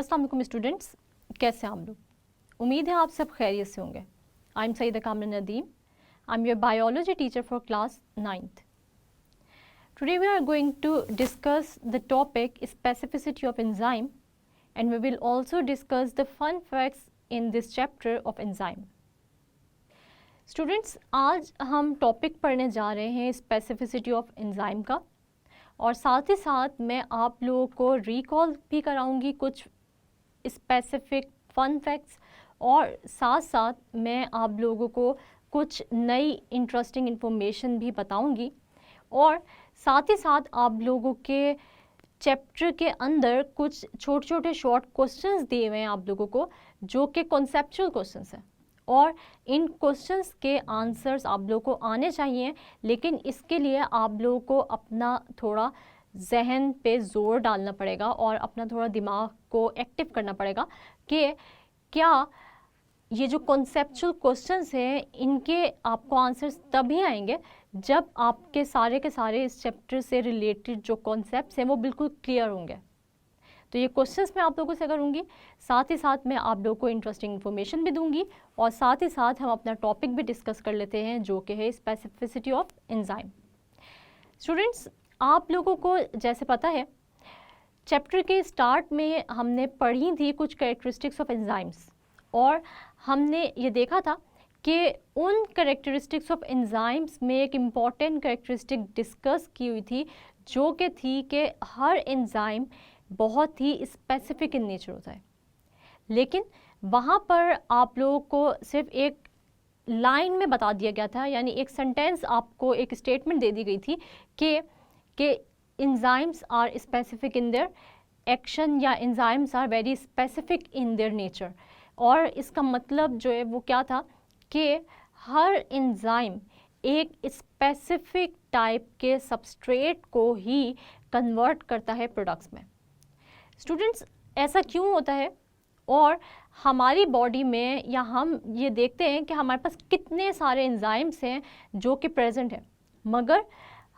अस्सलाम वालेकुम स्टूडेंट्स, कैसे हैं आप लोग? उम्मीद है आप सब खैरियत से होंगे। I am Saeeda Kamran Nadeem, I am your biology teacher for class 9th. Today we are going to discuss the topic specificity of enzyme and we will also discuss the fun facts in this chapter of enzyme. Students, आज हम topic पढ़ने जा रहे हैं specificity of enzyme का और साथ ही साथ मैं आप लोगों को रिकॉल भी कराऊंगी कुछ स्पेसिफिक फन फैक्ट्स और साथ साथ मैं आप लोगों को कुछ नई इंटरेस्टिंग इन्फॉर्मेशन भी बताऊंगी और साथ ही साथ आप लोगों के चैप्टर के अंदर कुछ छोटे छोटे शॉर्ट क्वेश्चंस दिए हुए हैं आप लोगों को, जो कि कॉन्सेप्चुअल क्वेश्चंस हैं और इन क्वेश्चंस के आंसर्स आप लोगों को आने चाहिए। लेकिन इसके लिए आप लोगों को अपना थोड़ा जहन पे ज़ोर डालना पड़ेगा और अपना थोड़ा दिमाग को एक्टिव करना पड़ेगा कि क्या ये जो कॉन्सेप्चुअल क्वेश्चंस हैं इनके आपको आंसर्स तभी आएंगे जब आपके सारे के सारे इस चैप्टर से रिलेटेड जो कॉन्सेप्ट्स हैं वो बिल्कुल क्लियर होंगे। तो ये क्वेश्चंस मैं आप लोगों से करूँगी, साथ ही साथ मैं आप लोगों को इंटरेस्टिंग इन्फॉर्मेशन भी दूंगी और साथ ही साथ हम अपना टॉपिक भी डिस्कस कर लेते हैं जो कि है स्पेसिफिसिटी ऑफ एंजाइम। स्टूडेंट्स, आप लोगों को जैसे पता है चैप्टर के स्टार्ट में हमने पढ़ी थी कुछ कैरेक्टरिस्टिक्स ऑफ एंजाइम्स और हमने ये देखा था कि उन कैरेक्टरिस्टिक्स ऑफ एंजाइम्स में एक इम्पॉर्टेंट कैरेक्टरिस्टिक डिस्कस की हुई थी जो कि थी कि हर एंजाइम बहुत ही स्पेसिफिक इन नेचर होता है। लेकिन वहाँ पर आप लोगों को सिर्फ एक लाइन में बता दिया गया था, यानी एक सेंटेंस आपको एक स्टेटमेंट दे दी गई थी कि enzymes are specific in their action या enzymes are very specific in their nature. और इसका मतलब जो है वो क्या था कि हर एंजाइम एक स्पेसिफिक टाइप के सबस्ट्रेट को ही कन्वर्ट करता है प्रोडक्ट्स में। स्टूडेंट्स, ऐसा क्यों होता है और हमारी बॉडी में या हम ये देखते हैं कि हमारे पास कितने सारे एंजाइम्स हैं जो कि प्रेजेंट हैं, मगर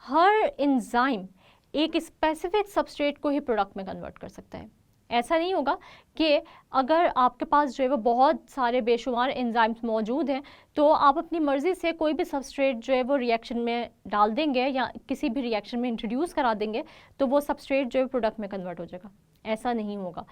हर एंजाइम एक स्पेसिफिक सबस्ट्रेट को ही प्रोडक्ट में कन्वर्ट कर सकता है। ऐसा नहीं होगा कि अगर आपके पास जो है वो बहुत सारे बेशुमार एंजाइम्स मौजूद हैं तो आप अपनी मर्ज़ी से कोई भी सबस्ट्रेट जो है वो रिएक्शन में डाल देंगे या किसी भी रिएक्शन में इंट्रोड्यूस करा देंगे तो वो सबस्ट्रेट जो है प्रोडक्ट में कन्वर्ट हो जाएगा। ऐसा नहीं होगा,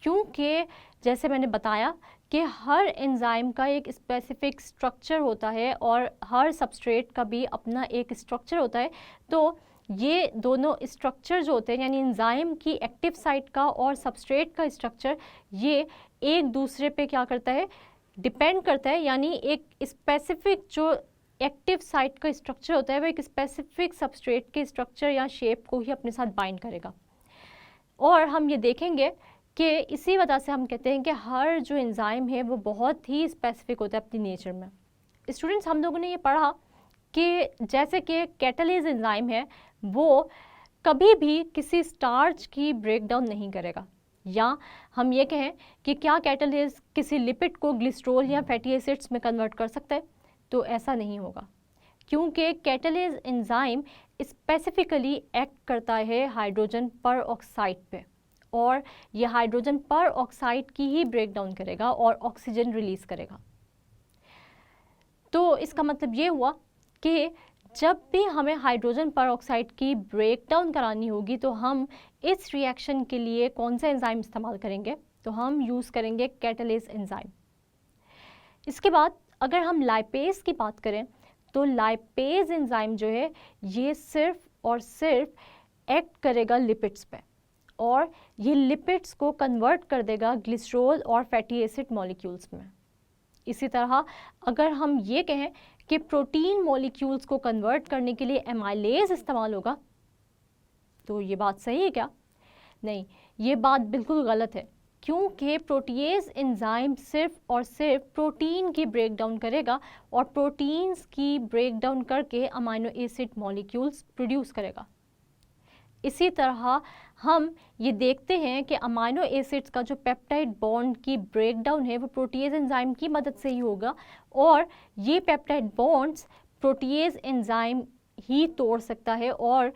क्योंकि जैसे मैंने बताया कि हर एंजाइम का एक स्पेसिफिक स्ट्रक्चर होता है और हर सबस्ट्रेट का भी अपना एक स्ट्रक्चर होता है। तो ये दोनों स्ट्रक्चर जो होते हैं यानी एंजाइम की एक्टिव साइट का और सबस्ट्रेट का स्ट्रक्चर, ये एक दूसरे पे क्या करता है, डिपेंड करता है। यानी एक स्पेसिफिक जो एक्टिव साइट का स्ट्रक्चर होता है वो एक स्पेसिफिक सबस्ट्रेट के स्ट्रक्चर या शेप को ही अपने साथ बाइंड करेगा। और हम ये देखेंगे कि इसी वजह से हम कहते हैं कि हर जो एंजाइम है वो बहुत ही स्पेसिफिक होता है अपनी नेचर में। स्टूडेंट्स, हम लोगों ने ये पढ़ा कि जैसे कि कैटालेज एंजाइम है वो कभी भी किसी स्टार्च की ब्रेकडाउन नहीं करेगा, या हम ये कहें कि क्या कैटालेज किसी लिपिड को ग्लिसरॉल या फैटी एसिड्स में कन्वर्ट कर सकता है, तो ऐसा नहीं होगा, क्योंकि कैटालेज एंजाइम स्पेसिफिकली एक्ट करता है हाइड्रोजन पर ऑक्साइड पे और ये हाइड्रोजन पर ऑक्साइड की ही ब्रेकडाउन करेगा और ऑक्सीजन रिलीज करेगा। तो इसका मतलब ये हुआ कि जब भी हमें हाइड्रोजन पर ऑक्साइड की ब्रेकडाउन करानी होगी तो हम इस रिएक्शन के लिए कौन सा एंजाइम इस्तेमाल करेंगे, तो हम यूज़ करेंगे कैटालेज एंजाइम। इसके बाद अगर हम लाइपेज की बात करें तो लाइपेज एंजाइम जो है ये सिर्फ और सिर्फ एक्ट करेगा लिपिड्स पे और ये लिपिड्स को कन्वर्ट कर देगा ग्लिसरॉल और फैटी एसिड मॉलिक्यूल्स में। इसी तरह अगर हम ये कहें कि प्रोटीन मॉलिक्यूल्स को कन्वर्ट करने के लिए एमाइलेज इस्तेमाल होगा, तो ये बात सही है क्या? नहीं, ये बात बिल्कुल गलत है, क्योंकि प्रोटीएज एंजाइम सिर्फ और सिर्फ प्रोटीन की ब्रेकडाउन करेगा और प्रोटीन्स की ब्रेकडाउन करके अमाइनो एसिड मॉलिक्यूल्स प्रोड्यूस करेगा। इसी तरह हम ये देखते हैं कि अमाइनो एसिड्स का जो पेप्टाइड बॉन्ड की ब्रेकडाउन है वो प्रोटीएज एंजाइम की मदद से ही होगा और ये पेप्टाइड बॉन्ड्स प्रोटीएज एंजाइम ही तोड़ सकता है और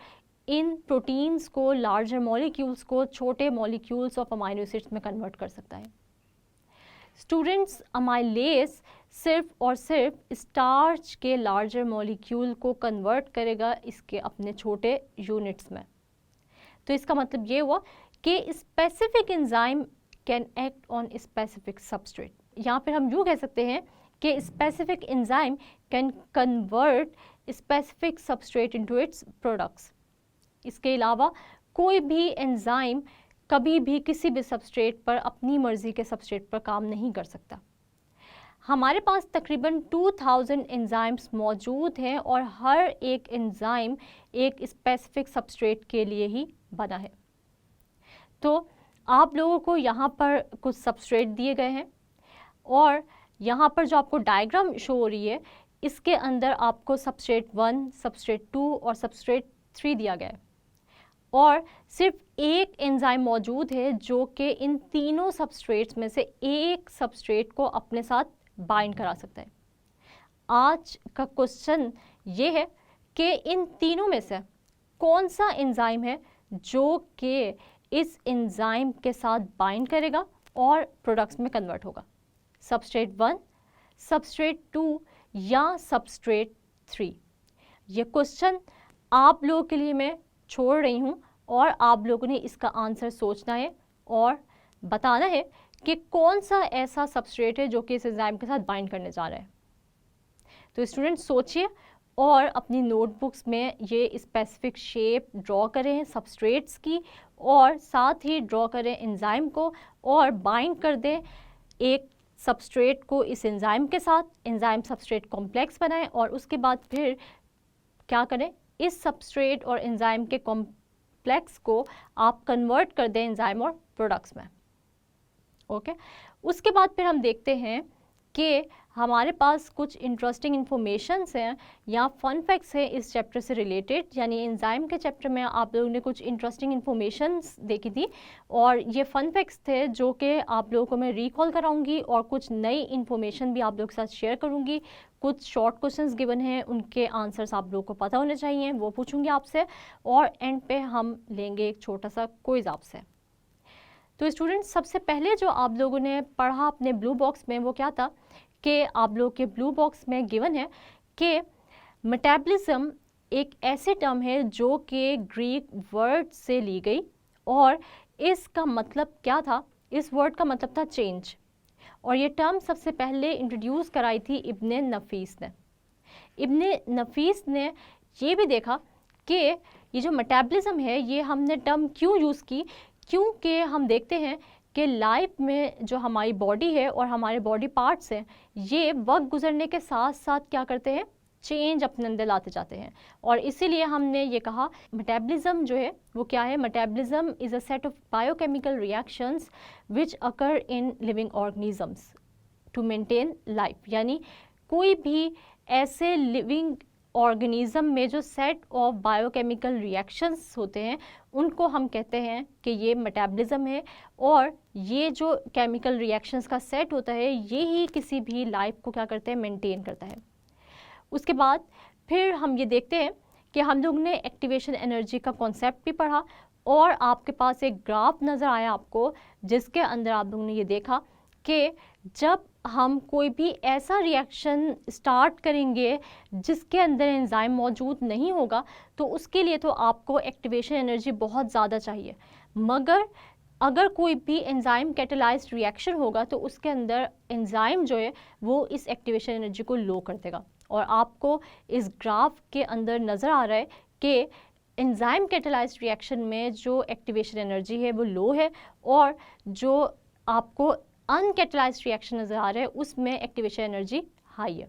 इन प्रोटीन्स को, लार्जर मॉलिक्यूल्स को छोटे मॉलिक्यूल्स ऑफ अमाइनो एसिड्स में कन्वर्ट कर सकता है। स्टूडेंट्स, अमाइलेज सिर्फ और सिर्फ स्टार्च के लार्जर मॉलिक्यूल को कन्वर्ट करेगा इसके अपने छोटे यूनिट्स में। तो इसका मतलब ये हुआ कि specific enzyme can act on specific substrate. यहाँ पर हम यूँ कह सकते हैं कि specific enzyme can convert specific substrate into its products. इसके अलावा कोई भी एंजाइम कभी भी किसी भी सबस्ट्रेट पर अपनी मर्जी के सबस्ट्रेट पर काम नहीं कर सकता। हमारे पास तकरीबन 2000 एंजाइम्स मौजूद हैं और हर एक एंजाइम एक स्पेसिफिक सबस्ट्रेट के लिए ही बना है। तो आप लोगों को यहाँ पर कुछ सबस्ट्रेट दिए गए हैं और यहाँ पर जो आपको डायग्राम शो हो रही है इसके अंदर आपको सबस्ट्रेट 1, सबस्ट्रेट 2 और सबस्ट्रेट 3 दिया गया है और सिर्फ एक एंजाइम मौजूद है जो कि इन तीनों सबस्ट्रेट्स में से एक सबस्ट्रेट को अपने साथ बाइंड करा सकता है। आज का क्वेश्चन ये है कि इन तीनों में से कौन सा एंजाइम है जो कि इस एंजाइम के साथ बाइंड करेगा और प्रोडक्ट्स में कन्वर्ट होगा, सबस्ट्रेट 1, सबस्ट्रेट 2 या सबस्ट्रेट 3। ये क्वेश्चन आप लोगों के लिए मैं छोड़ रही हूँ और आप लोगों ने इसका आंसर सोचना है और बताना है कि कौन सा ऐसा सबस्ट्रेट है जो कि इस एंजाइम के साथ बाइंड करने जा रहा है। तो स्टूडेंट्स सोचिए और अपनी नोटबुक्स में ये स्पेसिफिक शेप ड्रॉ करें सबस्ट्रेट्स की और साथ ही ड्रॉ करें एंजाइम को और बाइंड कर दें एक सबस्ट्रेट को इस एंजाइम के साथ, एंजाइम सबस्ट्रेट कॉम्प्लेक्स बनाएं और उसके बाद फिर क्या करें, इस सबस्ट्रेट और एंजाइम के कॉम्प्लेक्स को आप कन्वर्ट कर दें एंजाइम और प्रोडक्ट्स में। ओके उसके बाद फिर हम देखते हैं कि हमारे पास कुछ इंटरेस्टिंग इन्फॉर्मेशंस हैं या फन फैक्ट्स हैं इस चैप्टर से रिलेटेड। यानी एंजाइम के चैप्टर में आप लोगों ने कुछ इंटरेस्टिंग इन्फॉर्मेशंस देखी थी और ये फन फैक्ट्स थे जो कि आप लोगों को मैं रिकॉल कराऊंगी और कुछ नई इन्फॉर्मेशन भी आप लोगों के साथ शेयर करूंगी। कुछ शॉर्ट क्वेश्चंस गिवन हैं, उनके आंसर्स आप लोगों को पता होने चाहिए, वो पूछूंगी आपसे और एंड पे हम लेंगे एक छोटा सा क्विज आपसे। तो स्टूडेंट्स सबसे पहले जो आप लोगों ने पढ़ा अपने ब्लू बॉक्स में वो क्या था कि आप लोगों के ब्लू बॉक्स में गिवन है कि मेटाबॉलिज्म एक ऐसी टर्म है जो कि ग्रीक वर्ड से ली गई और इसका मतलब क्या था, इस वर्ड का मतलब था चेंज और ये टर्म सबसे पहले इंट्रोड्यूस कराई थी इब्ने नफीस ने। इब्ने नफीस ने ये भी देखा कि ये जो मेटाबॉलिज्म है ये हमने टर्म क्यों यूज़ की, क्योंकि हम देखते हैं कि लाइफ में जो हमारी बॉडी है और हमारे बॉडी पार्ट्स हैं ये वक्त गुजरने के साथ साथ क्या करते हैं, चेंज अपने अंदर लाते जाते हैं और इसीलिए हमने ये कहा मेटाबॉलिज्म जो है वो क्या है, metabolism is a set of biochemical reactions which occur in living organisms to maintain life. यानी कोई भी ऐसे लिविंग ऑर्गेनिज्म में जो सेट ऑफ बायोकेमिकल रिएक्शंस होते हैं उनको हम कहते हैं कि ये मेटाबॉलिज्म है और ये जो केमिकल रिएक्शंस का सेट होता है ये ही किसी भी लाइफ को क्या करते हैं, मेंटेन करता है। उसके बाद फिर हम ये देखते हैं कि हम लोग ने एक्टिवेशन एनर्जी का कॉन्सेप्ट भी पढ़ा और आपके पास एक ग्राफ नज़र आया आपको जिसके अंदर आप लोगों ने ये देखा कि जब हम कोई भी ऐसा रिएक्शन स्टार्ट करेंगे जिसके अंदर एंजाइम मौजूद नहीं होगा तो उसके लिए तो आपको एक्टिवेशन एनर्जी बहुत ज़्यादा चाहिए, मगर अगर कोई भी एंजाइम कैटेलाइज्ड रिएक्शन होगा तो उसके अंदर एंजाइम जो है वो इस एक्टिवेशन एनर्जी को लो कर देगा। और आपको इस ग्राफ के अंदर नज़र आ रहा है कि एंजाइम कैटेलाइज्ड रिएक्शन में जो एक्टिवेशन एनर्जी है वो लो है और जो आपको अनकैटेलाइज्ड रिएक्शन नज़र आ रहा है उसमें एक्टिवेशन एनर्जी हाई है।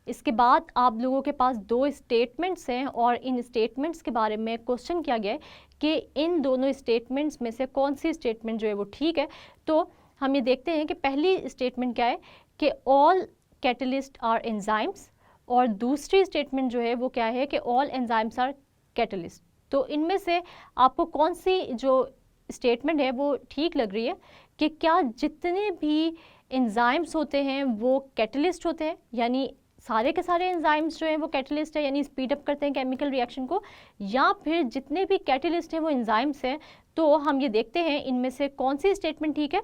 इसके बाद आप लोगों के पास दो स्टेटमेंट्स हैं और इन स्टेटमेंट्स के बारे में क्वेश्चन किया गया है कि इन दोनों स्टेटमेंट्स में से कौन सी स्टेटमेंट जो है वो ठीक है। तो हम ये देखते हैं कि पहली स्टेटमेंट क्या है कि ऑल कैटलिस्ट आर एंजाइम्स और दूसरी स्टेटमेंट जो है वो क्या है कि ऑल एंजाइम्स आर कैटलिस्ट। तो इनमें से आपको कौन सी जो स्टेटमेंट है वो ठीक लग रही है कि क्या जितने भी एंजाइम्स होते हैं वो कैटलिस्ट होते हैं, यानी सारे के सारे एंजाइम्स जो हैं वो कैटलिस्ट है, यानी स्पीड अप करते हैं केमिकल रिएक्शन को, या फिर जितने भी कैटलिस्ट हैं वो एंजाइम्स हैं। तो हम ये देखते हैं इनमें से कौन सी स्टेटमेंट ठीक है।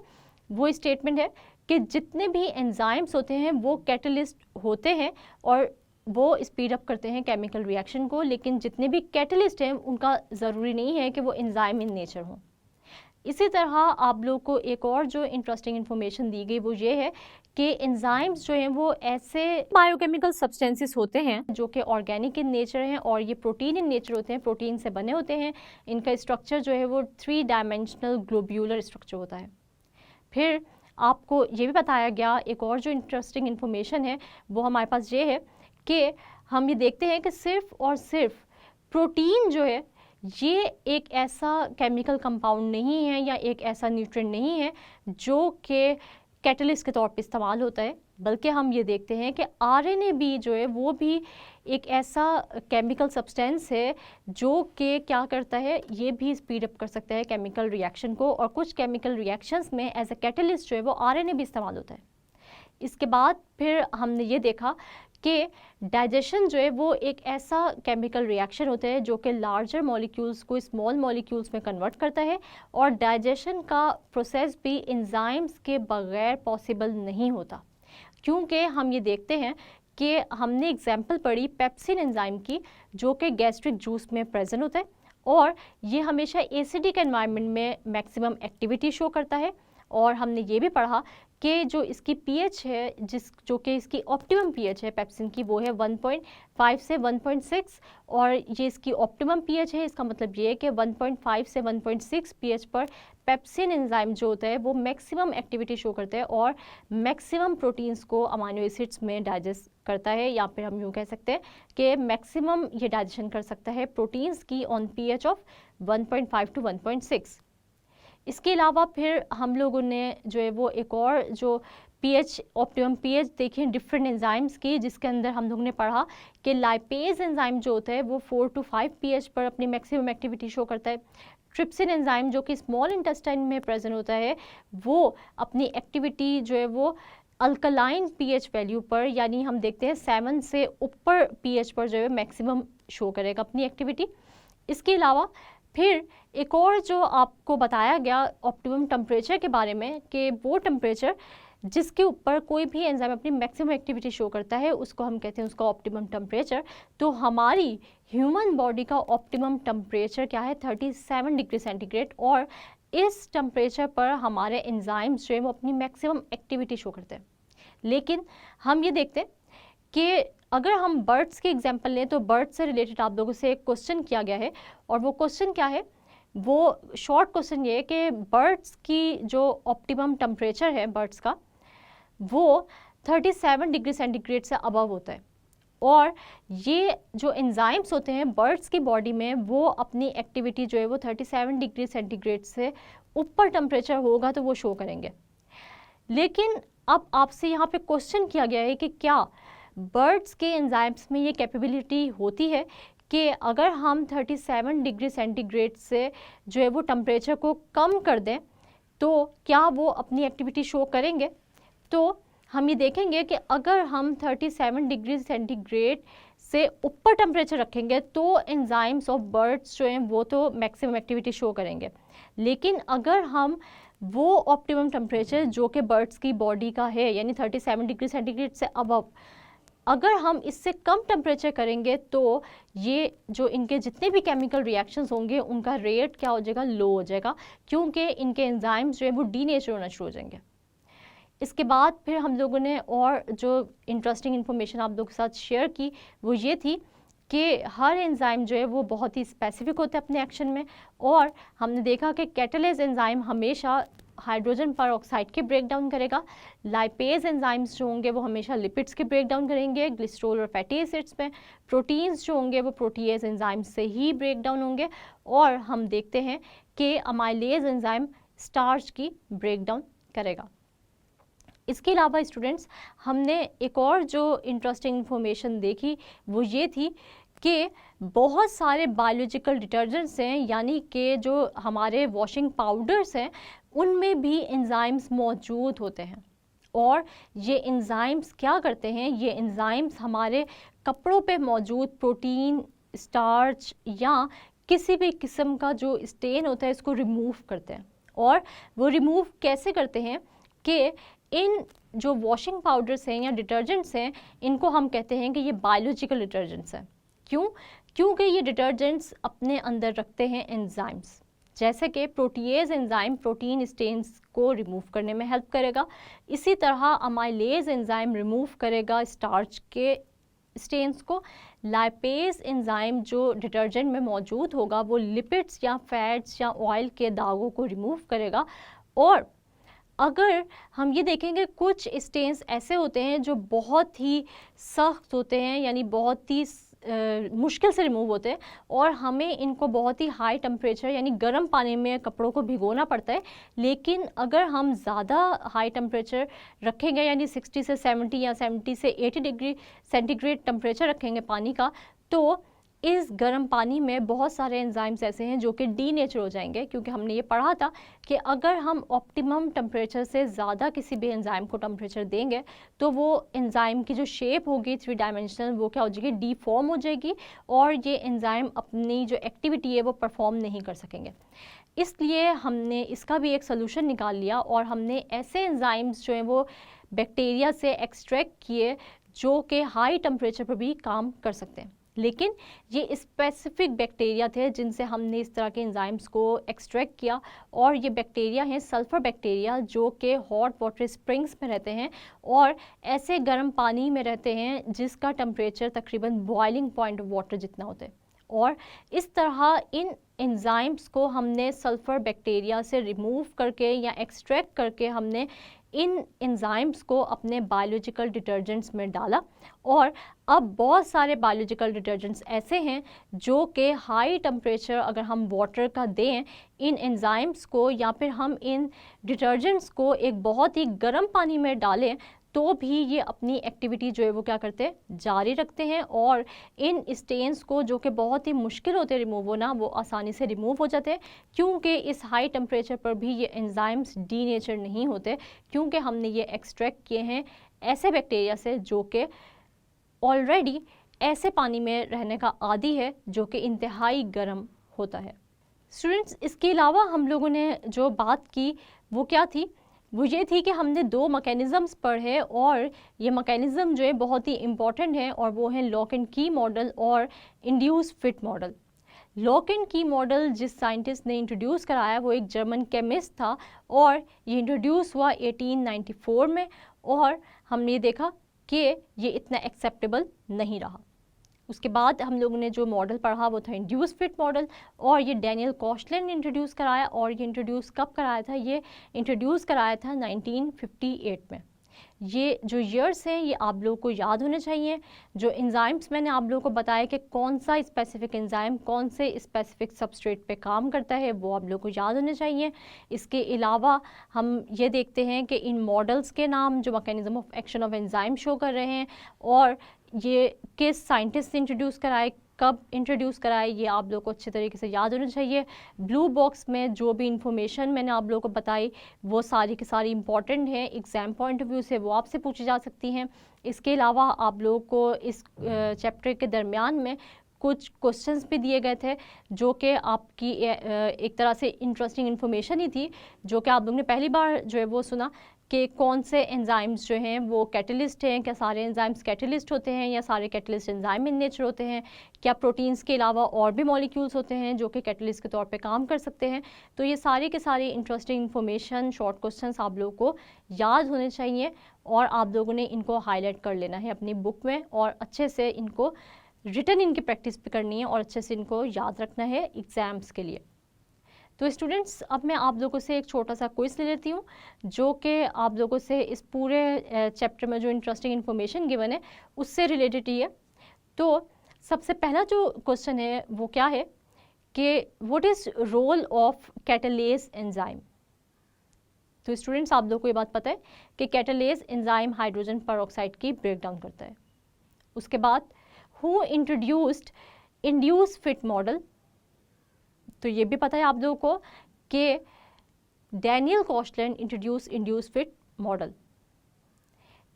वो स्टेटमेंट है कि जितने भी एंजाइम्स होते हैं वो कैटलिस्ट होते हैं और वो स्पीड अप करते हैं केमिकल रिएक्शन को, लेकिन जितने भी कैटलिस्ट हैं उनका ज़रूरी नहीं है कि वो एंजाइम इन नेचर हों। इसी तरह आप लोग को एक और जो इंटरेस्टिंग इन्फॉर्मेशन दी गई वो ये है कि एंजाइम्स जो हैं वो ऐसे बायोकेमिकल सब्सटेंसेस होते हैं जो कि ऑर्गेनिक इन नेचर हैं और ये प्रोटीन इन नेचर होते हैं, प्रोटीन से बने होते हैं। इनका स्ट्रक्चर जो है वो 3 डायमेंशनल ग्लोब्यूलर स्ट्रक्चर होता है। फिर आपको ये भी बताया गया, एक और जो इंटरेस्टिंग इन्फॉर्मेशन है वो हमारे पास ये है कि हम ये देखते हैं कि सिर्फ और सिर्फ प्रोटीन जो है ये एक ऐसा केमिकल कंपाउंड नहीं है या एक ऐसा न्यूट्रिएंट नहीं है जो कि कैटलिस्ट के तौर पे इस्तेमाल होता है, बल्कि हम ये देखते हैं कि आरएनए भी जो है वो भी एक ऐसा केमिकल सब्सटेंस है जो कि क्या करता है, ये भी स्पीड अप कर सकता है केमिकल रिएक्शन को, और कुछ केमिकल रिएक्शंस में एज अ कैटलिस्ट जो है वो आरएनए भी इस्तेमाल होता है। इसके बाद फिर हमने ये देखा कि डाइजेशन जो है वो एक ऐसा केमिकल रिएक्शन होता है जो कि लार्जर मॉलिक्यूल्स को स्मॉल मॉलिक्यूल्स में कन्वर्ट करता है, और डाइजेशन का प्रोसेस भी एंजाइम्स के बगैर पॉसिबल नहीं होता, क्योंकि हम ये देखते हैं कि हमने एग्जांपल पढ़ी पेप्सिन एंजाइम की जो कि गैस्ट्रिक जूस में प्रेजेंट होता है और ये हमेशा एसिडिक एनवायरनमेंट में मैक्सिमम एक्टिविटी शो करता है। और हमने ये भी पढ़ा कि जो इसकी पीएच है, जो कि इसकी ऑप्टिमम पीएच है पेप्सिन की, वो है 1.5 से 1.6, और ये इसकी ऑप्टिमम पीएच है। इसका मतलब ये है कि 1.5 से 1.6 पीएच पर पेप्सिन एंजाइम जो होता है वो मैक्सिमम एक्टिविटी शो करता है और मैक्सिमम प्रोटीन्स को अमाइनो एसिड्स में डाइजेस्ट करता है, या फिर हम यूँ कह सकते हैं कि मैक्सिमम ये डाइजेशन कर सकता है प्रोटीन्स की ऑन पीएच ऑफ 1.5 to 1.6। इसके अलावा फिर हम लोगों ने जो है वो एक और जो पीएच ऑप्टिमम पीएच देखी डिफरेंट एंजाइम्स की, जिसके अंदर हम लोगों ने पढ़ा कि लाइपेज एंजाइम जो होता है वो 4 to 5 पीएच पर अपनी मैक्सिमम एक्टिविटी शो करता है। ट्रिप्सिन एंजाइम जो कि स्मॉल इंटेस्टाइन में प्रेजेंट होता है वो अपनी एक्टिविटी जो है वो अल्कलाइन पीएच वैल्यू पर, यानी हम देखते हैं 7 से ऊपर पीएच पर जो है मैक्सिमम शो करेगा अपनी एक्टिविटी। इसके अलावा फिर एक और जो आपको बताया गया ऑप्टिमम टेम्परेचर के बारे में कि वो टेम्परेचर जिसके ऊपर कोई भी एंजाइम अपनी मैक्सिमम एक्टिविटी शो करता है उसको हम कहते हैं उसका ऑप्टिमम टेम्परेचर। तो हमारी ह्यूमन बॉडी का ऑप्टिमम टेम्परेचर क्या है, 37 डिग्री सेंटीग्रेड, और इस टेम्परेचर पर हमारे एंजाइम्स जो है वो अपनी मैक्सिमम एक्टिविटी शो करते हैं। लेकिन हम ये देखते हैं कि अगर हम बर्ड्स के एग्जाम्पल लें तो बर्ड्स से रिलेटेड आप लोगों से एक क्वेश्चन किया गया है, और वो क्वेश्चन क्या है, वो शॉर्ट क्वेश्चन ये है कि बर्ड्स की जो ऑप्टिमम टेम्परेचर है बर्ड्स का वो 37 डिग्री सेंटीग्रेड से अबव होता है, और ये जो एंजाइम्स होते हैं बर्ड्स की बॉडी में वो अपनी एक्टिविटी जो है वो 37 डिग्री सेंटीग्रेड से ऊपर टेम्परेचर होगा तो वो शो करेंगे। लेकिन अब आपसे यहाँ पे क्वेश्चन किया गया है कि क्या बर्ड्स के एंजाइम्स में ये कैपेबिलिटी होती है कि अगर हम 37 डिग्री सेंटीग्रेड से जो है वो टेम्परेचर को कम कर दें तो क्या वो अपनी एक्टिविटी शो करेंगे। तो हम ये देखेंगे कि अगर हम 37 डिग्री सेंटीग्रेड से ऊपर टेम्परेचर रखेंगे तो एंजाइम्स ऑफ बर्ड्स जो हैं वो तो मैक्सिमम एक्टिविटी शो करेंगे, लेकिन अगर हम वो ऑप्टिमम टेम्परेचर जो कि बर्ड्स की बॉडी का है यानी 37 डिग्री सेंटीग्रेड से अबव, अगर हम इससे कम टेम्परेचर करेंगे तो ये जो इनके जितने भी केमिकल रिएक्शंस होंगे उनका रेट क्या हो जाएगा, लो हो जाएगा, क्योंकि इनके एंजाइम्स जो है वो डीनेचर होना शुरू हो जाएंगे। इसके बाद फिर हम लोगों ने और जो इंटरेस्टिंग इन्फॉर्मेशन आप लोगों के साथ शेयर की वो ये थी कि हर एंजाइम जो है वो बहुत ही स्पेसिफिक होते हैं अपने एक्शन में, और हमने देखा कि कैटालेज एंजाइम हमेशा हाइड्रोजन परऑक्साइड के ब्रेक डाउन करेगा, लाइपेज एंजाइम्स जो होंगे वो हमेशा लिपिड्स के ब्रेक डाउन करेंगे ग्लिसरॉल और फैटी एसिड्स में, प्रोटीन्स जो होंगे वो प्रोटीएज एंजाइम से ही ब्रेक डाउन होंगे, और हम देखते हैं कि अमाइलेज एंजाइम स्टार्च की ब्रेक डाउन करेगा। इसके अलावा स्टूडेंट्स हमने एक और जो इंटरेस्टिंग इन्फॉर्मेशन देखी वो ये थी कि बहुत सारे बायोलॉजिकल डिटर्जेंट्स हैं, यानी कि जो हमारे वॉशिंग पाउडर्स हैं उनमें भी एंजाइम्स मौजूद होते हैं। और ये एंजाइम्स क्या करते हैं, ये एंजाइम्स हमारे कपड़ों पे मौजूद प्रोटीन, स्टार्च या किसी भी किस्म का जो स्टेन होता है इसको रिमूव करते हैं। और वो रिमूव कैसे करते हैं कि इन जो वॉशिंग पाउडर्स हैं या डिटर्जेंट्स हैं, इनको हम कहते हैं कि ये बायोलॉजिकल डिटर्जेंट्स हैं। क्यों? क्योंकि ये डिटर्जेंट्स अपने अंदर रखते हैं एंजाइम्स, जैसे कि प्रोटीएज एंजाइम प्रोटीन स्टेन्स को रिमूव करने में हेल्प करेगा, इसी तरह अमाइलेज एंजाइम रिमूव करेगा स्टार्च के स्टेन्स को, लाइपेज एंजाइम जो डिटर्जेंट में मौजूद होगा वो लिपिड्स या फैट्स या ऑयल के दागों को रिमूव करेगा। और अगर हम ये देखेंगे कुछ स्टेन्स ऐसे होते हैं जो बहुत ही सख्त होते हैं, यानी बहुत ही मुश्किल से रिमूव होते हैं और हमें इनको बहुत ही हाई टेम्परेचर यानी गर्म पानी में कपड़ों को भिगोना पड़ता है। लेकिन अगर हम ज़्यादा हाई टेम्परेचर रखेंगे यानी 60 से 70 या 70 से 80 डिग्री सेंटीग्रेड टेम्परेचर रखेंगे पानी का, तो इस गर्म पानी में बहुत सारे एंजाइम्स ऐसे हैं जो कि डीनेचर हो जाएंगे, क्योंकि हमने ये पढ़ा था कि अगर हम ऑप्टिमम टेम्परेचर से ज़्यादा किसी भी एंजाइम को टेम्परेचर देंगे तो वो एंजाइम की जो शेप होगी 3 डायमेंशनल वो क्या हो जाएगी, डीफॉर्म हो जाएगी और ये एंजाइम अपनी जो एक्टिविटी है वो परफॉर्म नहीं कर सकेंगे। इसलिए हमने इसका भी एक सोल्यूशन निकाल लिया और हमने ऐसे एंजाइम्स जो हैं वो बैक्टीरिया से एक्सट्रैक्ट किए जो कि हाई टेम्परेचर पर भी काम कर सकते हैं। लेकिन ये स्पेसिफिक बैक्टीरिया थे जिनसे हमने इस तरह के एंजाइम्स को एक्सट्रैक्ट किया, और ये बैक्टीरिया हैं सल्फ़र बैक्टीरिया जो कि हॉट वाटर स्प्रिंग्स में रहते हैं और ऐसे गर्म पानी में रहते हैं जिसका टेम्परेचर तकरीबन बॉइलिंग पॉइंट ऑफ वाटर जितना होता है। और इस तरह इन एंजाइम्स को हमने सल्फ़र बैक्टीरिया से रिमूव करके या एक्सट्रैक्ट करके हमने इन एंजाइम्स को अपने बायोलॉजिकल डिटर्जेंट्स में डाला। और अब बहुत सारे बायोलॉजिकल डिटर्जेंट्स ऐसे हैं जो कि हाई टेम्परेचर अगर हम वाटर का दें इन एंजाइम्स को, या फिर हम इन डिटर्जेंट्स को एक बहुत ही गर्म पानी में डालें तो भी ये अपनी एक्टिविटी जो है वो क्या करते हैं, जारी रखते हैं। और इन स्टेन्स को जो कि बहुत ही मुश्किल होते हैं रिमूव होना, वो आसानी से रिमूव हो जाते हैं, क्योंकि इस हाई टेम्परेचर पर भी ये एंजाइम्स डीनेचर नहीं होते, क्योंकि हमने ये एक्सट्रैक्ट किए हैं ऐसे बैक्टीरिया से जो कि ऑलरेडी ऐसे पानी में रहने का आदी है जो कि इंतहाई गर्म होता है। स्टूडेंट्स, इसके अलावा हम लोगों ने जो बात की वो क्या थी, वो ये थी कि हमने 2 मैकेनिज़म्स पढ़े और ये मैकेनिज़्म जो है बहुत ही इम्पॉर्टेंट है, और वो है लॉक एंड की मॉडल और induce fit model. Lock and key model जिस साइंटिस्ट ने इंट्रोड्यूस कराया वो एक जर्मन केमिस्ट था और ये इंट्रोड्यूस हुआ 1894 में, और हमने ये देखा कि ये इतना एक्सेप्टेबल नहीं रहा। उसके बाद हम लोगों ने जो मॉडल पढ़ा वो था इंड्यूस फिट मॉडल, और ये डैनियल कॉस्टलैंड ने इंट्रोड्यूस कराया। और ये इंट्रोड्यूस कब कराया था, ये इंट्रोड्यूस कराया था 1958 में। ये जो ईयर्स हैं ये आप लोगों को याद होने चाहिए। जो एंजाइम्स मैंने आप लोगों को बताया कि कौन सा स्पेसिफिक एंजाइम कौन से स्पेसिफिक सबस्ट्रेट पे काम करता है वो आप लोगों को याद होने चाहिए। इसके अलावा हम ये देखते हैं कि इन मॉडल्स के नाम जो mechanism of action of enzyme show कर रहे हैं, और ये किस साइंटिस्ट ने इंट्रोड्यूस कराए, कब इंट्रोड्यूस कराए, ये आप लोगों को अच्छे तरीके से याद होना चाहिए। ब्लू बॉक्स में जो भी इंफॉर्मेशन मैंने आप लोगों को बताई वो सारी की सारी इंपॉर्टेंट है, एग्ज़ाम पॉइंट ऑफ व्यू से वो आपसे पूछी जा सकती हैं। इसके अलावा आप लोगों को इस चैप्टर के दरमियान में कुछ क्वेश्चंस भी दिए गए थे जो कि आपकी एक तरह से इंटरेस्टिंग इन्फॉर्मेशन ही थी, जो कि आप लोगों ने पहली बार जो है वो सुना कि कौन से एंजाइम्स जो हैं वो कैटलिस्ट हैं, क्या सारे एंजाइम्स कैटलिस्ट होते हैं या सारे कैटलिस्ट एंजाइम इन नेचर होते हैं, क्या प्रोटीन्स के अलावा और भी मॉलिक्यूल्स होते हैं जो कि कैटलिस्ट के तौर पे काम कर सकते हैं। तो ये सारी के सारी इंटरेस्टिंग इन्फॉर्मेशन शॉर्ट क्वेश्चंस आप लोगों को याद होने चाहिए और आप लोगों ने इनको हाईलाइट कर लेना है अपनी बुक में और अच्छे से इनको रिटन इनकी प्रैक्टिस भी करनी है और अच्छे से इनको याद रखना है एग्ज़ाम्स के लिए। तो स्टूडेंट्स, अब मैं आप लोगों से एक छोटा सा क्विज ले लेती हूँ जो कि आप लोगों से इस पूरे चैप्टर में जो इंटरेस्टिंग इन्फॉर्मेशन गिवन है उससे रिलेटेड ही है। तो सबसे पहला जो क्वेश्चन है वो क्या है कि what is role of catalase enzyme. तो स्टूडेंट्स, आप लोगों को ये बात पता है कि कैटालेज एंजाइम हाइड्रोजन पेरोक्साइड की ब्रेक डाउन करता है। उसके बाद who introduced induce fit model. तो ये भी पता है आप लोगों को कि Daniel Koshland introduce induce fit model.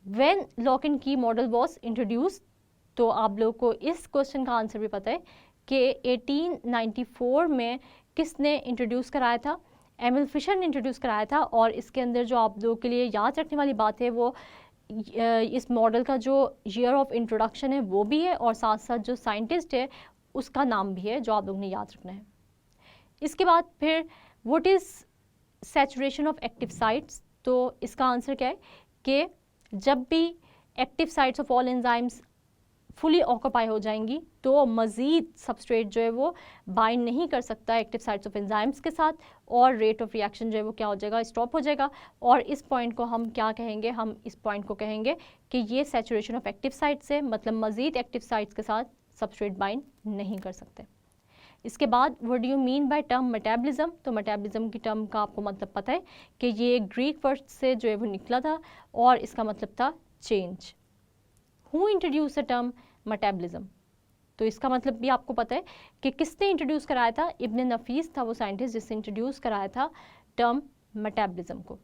When lock and key model was introduce, तो आप लोगों को इस क्वेश्चन का आंसर भी पता है कि 1894 में किसने इंट्रोड्यूस कराया था, एमिल फिशर ने इंट्रोड्यूस कराया था। और इसके अंदर जो आप लोगों के लिए याद रखने वाली बात है वो इस मॉडल का जो ईयर ऑफ इंट्रोडक्शन है वो भी है, और साथ साथ जो साइंटिस्ट है उसका नाम भी है जो आप लोगों ने याद रखना है। इसके बाद फिर what is saturation of active sites, तो इसका आंसर क्या है कि जब भी active sites of all enzymes fully occupy हो जाएंगी तो मज़ीद सबस्ट्रेट जो है वो बाइंड नहीं कर सकता एक्टिव साइट्स ऑफ एंजाइम्स के साथ, और रेट ऑफ रिएक्शन जो है वो क्या हो जाएगा, स्टॉप हो जाएगा। और इस पॉइंट को हम क्या कहेंगे, हम इस पॉइंट को कहेंगे कि ये सैचुरेशन ऑफ एक्टिव साइट्स है, मतलब मज़ीद एक्टिव साइट्स के साथ सबस्ट्रेट बाइंड नहीं कर सकते। इसके बाद what do you mean by term metabolism, तो मेटाबॉलिज्म की टर्म का आपको मतलब पता है कि ये ग्रीक वर्ड से जो है वो निकला था और इसका मतलब था change. Who introduce the term metabolism, तो इसका मतलब भी आपको पता है कि किसने इंट्रोड्यूस कराया था, इब्न नफीस था वो साइंटिस्ट जिसने इंट्रोड्यूस कराया था टर्म मेटाबॉलिज्म को।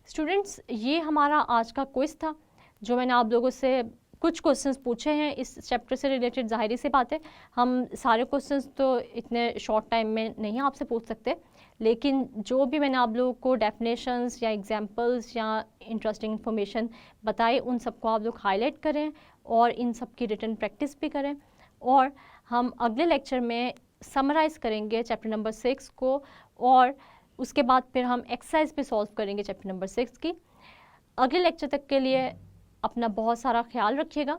स्टूडेंट्स, ये हमारा आज का क्विज था जो मैंने आप लोगों से कुछ क्वेश्चंस पूछे हैं इस चैप्टर से रिलेटेड। ज़ाहिर सी बात है हम सारे क्वेश्चंस तो इतने शॉर्ट टाइम में नहीं आपसे पूछ सकते, लेकिन जो भी मैंने आप लोगों को डेफिनेशंस या एग्जांपल्स या इंटरेस्टिंग इन्फॉर्मेशन बताई उन सबको आप लोग हाईलाइट करें और इन सब की रिटन प्रैक्टिस भी करें। और हम अगले लेक्चर में समराइज़ करेंगे चैप्टर नंबर 6 को, और उसके बाद फिर हम एक्सरसाइज भी सॉल्व करेंगे चैप्टर नंबर 6 की। अगले लेक्चर तक के लिए अपना बहुत सारा ख्याल रखिएगा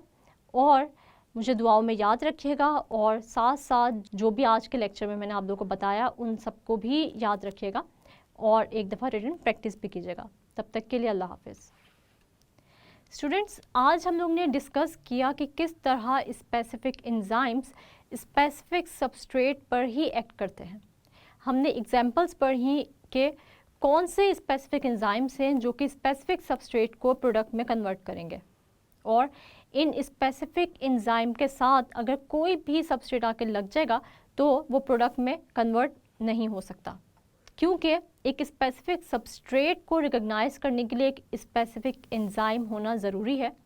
और मुझे दुआओं में याद रखिएगा, और साथ साथ जो भी आज के लेक्चर में मैंने आप लोगों को बताया उन सबको भी याद रखिएगा और एक दफ़ा रिटन प्रैक्टिस भी कीजिएगा। तब तक के लिए अल्लाह हाफिज़। स्टूडेंट्स, आज हम लोग ने डिस्कस किया कि किस तरह स्पेसिफिक एंजाइम्स स्पेसिफिक सबस्ट्रेट पर ही एक्ट करते हैं। हमने एग्जांपल्स पढ़ी कि कौन से स्पेसिफिक एंजाइम्स हैं जो कि स्पेसिफिक सबस्ट्रेट को प्रोडक्ट में कन्वर्ट करेंगे, और इन स्पेसिफिक एंजाइम के साथ अगर कोई भी सबस्ट्रेट आके लग जाएगा तो वो प्रोडक्ट में कन्वर्ट नहीं हो सकता, क्योंकि एक स्पेसिफिक सबस्ट्रेट को रिकॉग्नाइज करने के लिए एक स्पेसिफिक एंजाइम होना ज़रूरी है।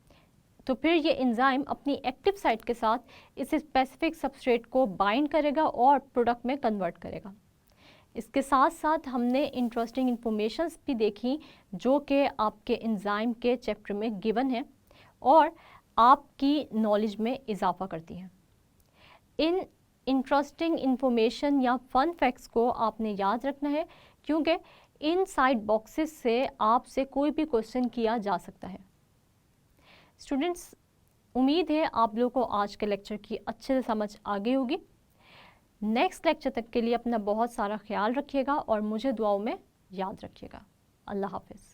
तो फिर ये एंजाइम अपनी एक्टिव साइट के साथ इस स्पेसिफिक सबस्ट्रेट को बाइंड करेगा और प्रोडक्ट में कन्वर्ट करेगा। इसके साथ साथ हमने इंटरेस्टिंग इन्फॉर्मेशंस भी देखी जो कि आपके एंजाइम के चैप्टर में गिवन है और आपकी नॉलेज में इजाफा करती हैं। इन इंटरेस्टिंग इन्फॉर्मेशन या फन फैक्ट्स को आपने याद रखना है, क्योंकि इन साइड बॉक्सेस से आपसे कोई भी क्वेश्चन किया जा सकता है। स्टूडेंट्स, उम्मीद है आप लोगों को आज के लेक्चर की अच्छे से समझ आ गई होगी। नेक्स्ट लेक्चर तक के लिए अपना बहुत सारा ख्याल रखिएगा और मुझे दुआओं में याद रखिएगा। अल्लाह हाफिज़।